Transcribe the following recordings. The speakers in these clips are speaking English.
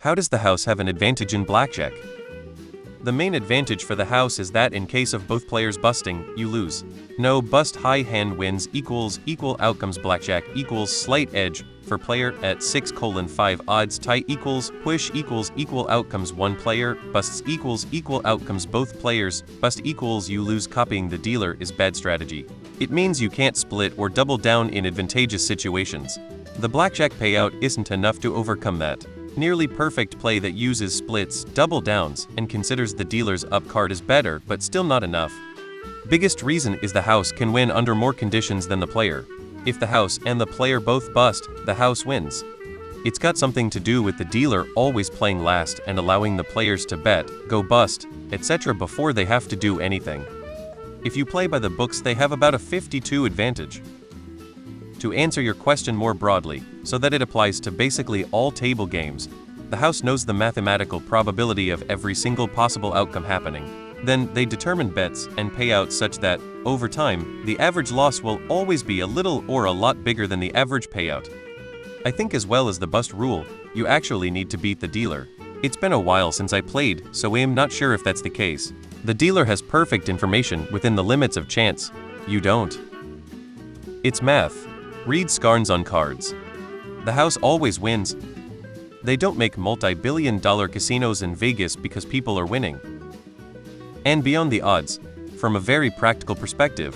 How does the house have an advantage in blackjack? The main advantage for the house is that in case of both players busting, you lose. No bust high hand wins equals equal outcomes blackjack equals slight edge for player at 6:5 odds tie equals push equals equal outcomes one player busts equals equal outcomes both players bust equals you lose. Copying the dealer is bad strategy. It means you can't split or double down in advantageous situations. The blackjack payout isn't enough to overcome that. Nearly perfect play that uses splits, double downs, and considers the dealer's up card is better but still not enough. Biggest reason is the house can win under more conditions than the player. If the house and the player both bust, the house wins. It's got something to do with the dealer always playing last and allowing the players to bet, go bust, etc. before they have to do anything. If you play by the books, they have about a 52 advantage. To answer your question more broadly, so that it applies to basically all table games, the house knows the mathematical probability of every single possible outcome happening. Then they determine bets and payouts such that, over time, the average loss will always be a little or a lot bigger than the average payout. I think as well as the bust rule, you actually need to beat the dealer. It's been a while since I played, so I'm not sure if that's the case. The dealer has perfect information within the limits of chance. You don't. It's math. Read Scarnes on cards. The house always wins. They don't make multi-billion-dollar casinos in Vegas because people are winning. And beyond the odds, from a very practical perspective,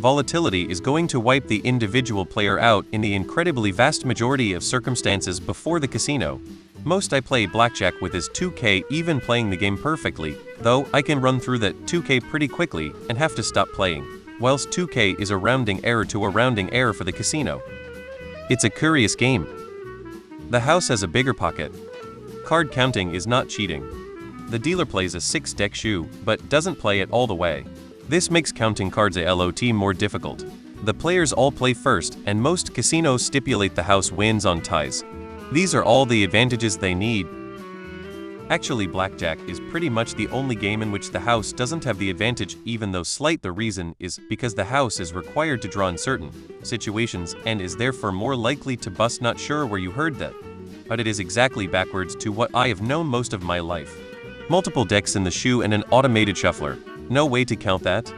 volatility is going to wipe the individual player out in the incredibly vast majority of circumstances before the casino. Most I play blackjack with is 2K, even playing the game perfectly, though I can run through that 2K pretty quickly and have to stop playing. Whilst 2K is a rounding error to a rounding error for the casino. It's a curious game. The house has a bigger pocket. Card counting is not cheating. The dealer plays a 6-deck shoe, but doesn't play it all the way. This makes counting cards a lot more difficult. The players all play first, and most casinos stipulate the house wins on ties. These are all the advantages they need. Actually, blackjack is pretty much the only game in which the house doesn't have the advantage, even though slight. The reason is because the house is required to draw in certain situations and is therefore more likely to bust. Not sure where you heard that, but it is exactly backwards to what I have known most of my life. Multiple decks in the shoe and an automated shuffler. No way to count that.